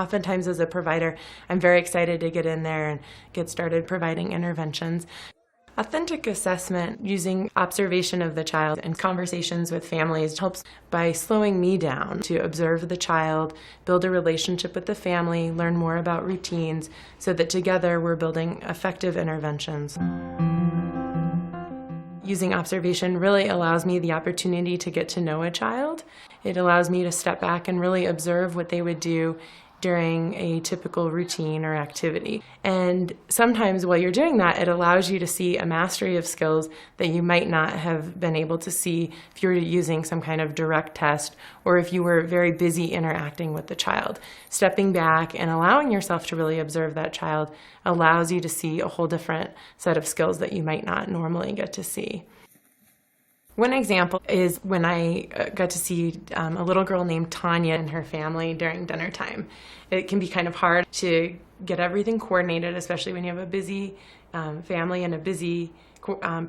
Oftentimes as a provider, I'm very excited to get in there and get started providing interventions. Authentic assessment using observation of the child and conversations with families helps by slowing me down to observe the child, build a relationship with the family, learn more about routines so that together we're building effective interventions. Using observation really allows me the opportunity to get to know a child. It allows me to step back and really observe what they would do during a typical routine or activity. And sometimes while you're doing that, it allows you to see a mastery of skills that you might not have been able to see if you were using some kind of direct test or if you were very busy interacting with the child. Stepping back and allowing yourself to really observe that child allows you to see a whole different set of skills that you might not normally get to see. One example is when I got to see a little girl named Tanya and her family during dinner time. It can be kind of hard to get everything coordinated, especially when you have a busy family and a busy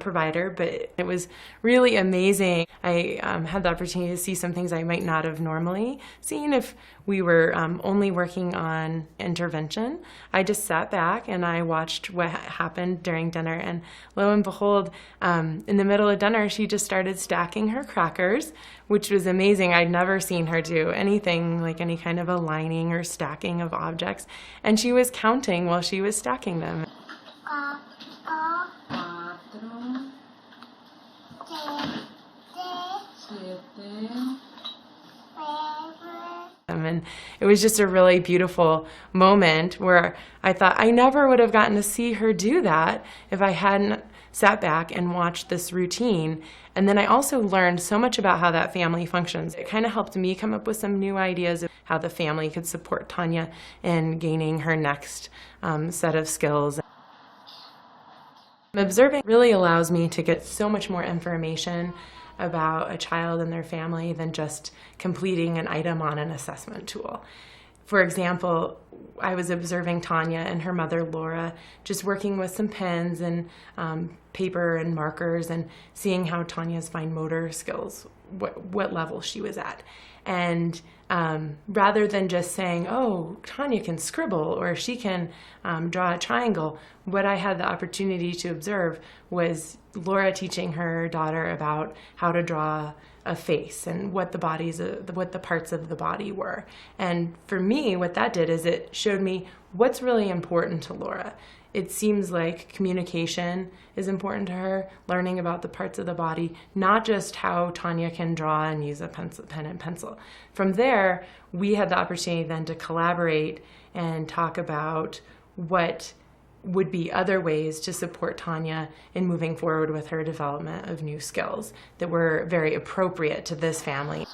provider, but it was really amazing. I had the opportunity to see some things I might not have normally seen if we were only working on intervention. I just sat back and I watched what happened during dinner, and lo and behold, in the middle of dinner, she just started stacking her crackers, which was amazing. I'd never seen her do anything like any kind of aligning or stacking of objects, and she was counting while she was stacking them. And it was just a really beautiful moment where I thought I never would have gotten to see her do that if I hadn't sat back and watched this routine. And then I also learned so much about how that family functions. It kind of helped me come up with some new ideas of how the family could support Tanya in gaining her next set of skills. Observing really allows me to get so much more information about a child and their family than just completing an item on an assessment tool. For example, I was observing Tanya and her mother Laura just working with some pens and paper and markers and seeing how Tanya's fine motor skills, what level she was at. And rather than just saying, oh, Tanya can scribble or she can draw a triangle, what I had the opportunity to observe was Laura teaching her daughter about how to draw a face and what the parts of the body were. And for me, what that did is it showed me what's really important to Laura. It seems like communication is important to her, learning about the parts of the body, not just how Tanya can draw and use a pen and pencil. From there, we had the opportunity then to collaborate and talk about what would be other ways to support Tanya in moving forward with her development of new skills that were very appropriate to this family.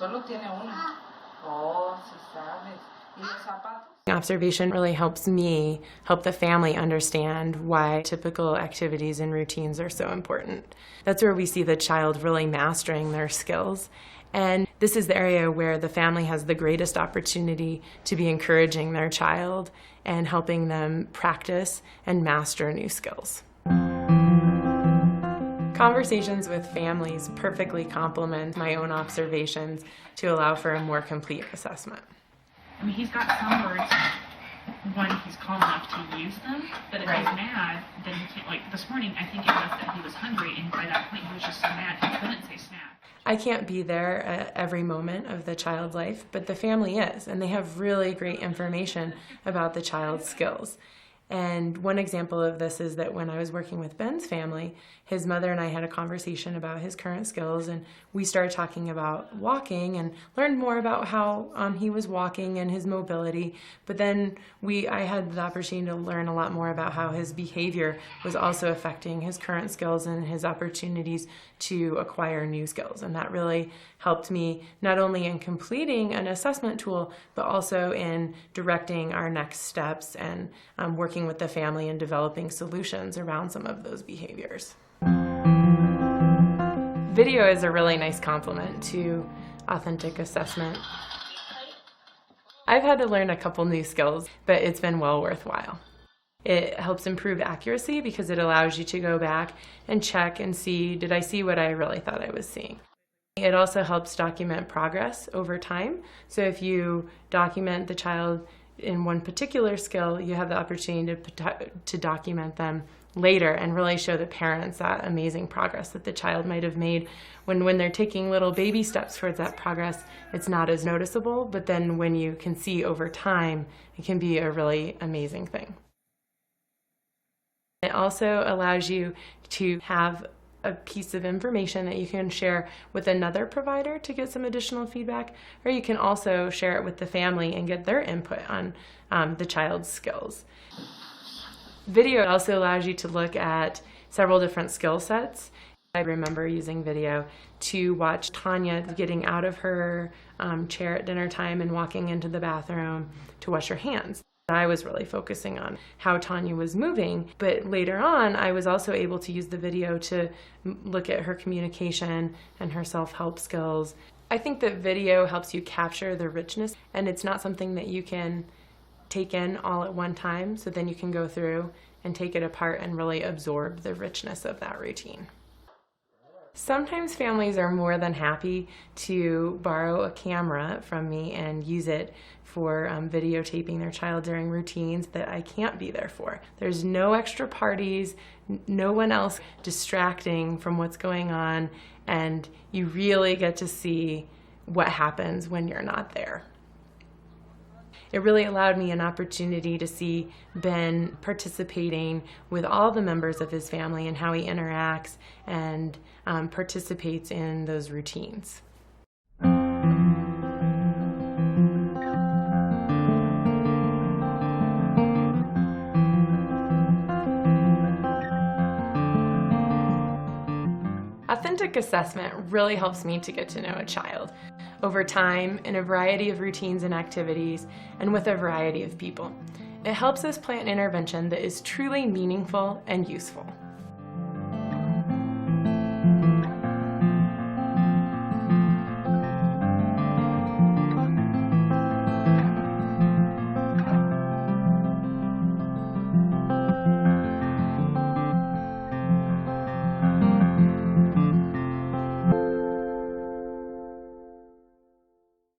Observation really helps me help the family understand why typical activities and routines are so important. That's where we see the child really mastering their skills. And this is the area where the family has the greatest opportunity to be encouraging their child and helping them practice and master new skills. Conversations with families perfectly complement my own observations to allow for a more complete assessment. I mean, he's got some words when he's calm enough to use them, but if he's mad, then he can't. Like this morning, I think it was that he was hungry, and by that point, he was just so mad he couldn't say snack. I can't be there at every moment of the child's life, but the family is, and they have really great information about the child's skills. And one example of this is that when I was working with Ben's family, his mother and I had a conversation about his current skills, and we started talking about walking and learned more about how he was walking and his mobility. But then I had the opportunity to learn a lot more about how his behavior was also affecting his current skills and his opportunities to acquire new skills. And that really helped me not only in completing an assessment tool, but also in directing our next steps and working with the family and developing solutions around some of those behaviors. Video is a really nice complement to authentic assessment. I've had to learn a couple new skills, but it's been well worthwhile. It helps improve accuracy because it allows you to go back and check and see, did I see what I really thought I was seeing? It also helps document progress over time. So if you document the child in one particular skill, you have the opportunity to document them later and really show the parents that amazing progress that the child might have made. When they're taking little baby steps towards that progress, it's not as noticeable, but then when you can see over time, it can be a really amazing thing. It also allows you to have a piece of information that you can share with another provider to get some additional feedback, or you can also share it with the family and get their input on the child's skills. Video also allows you to look at several different skill sets. I remember using video to watch Tanya getting out of her chair at dinner time and walking into the bathroom to wash her hands. I was really focusing on how Tanya was moving, but later on I was also able to use the video to look at her communication and her self-help skills. I think that video helps you capture the richness, and it's not something that you can take in all at one time, so then you can go through and take it apart and really absorb the richness of that routine. Sometimes families are more than happy to borrow a camera from me and use it for videotaping their child during routines that I can't be there for. There's no extra parties, no one else distracting from what's going on, and you really get to see what happens when you're not there. It really allowed me an opportunity to see Ben participating with all the members of his family and how he interacts and participates in those routines. Authentic assessment really helps me to get to know a child over time in a variety of routines and activities and with a variety of people. It helps us plan intervention that is truly meaningful and useful.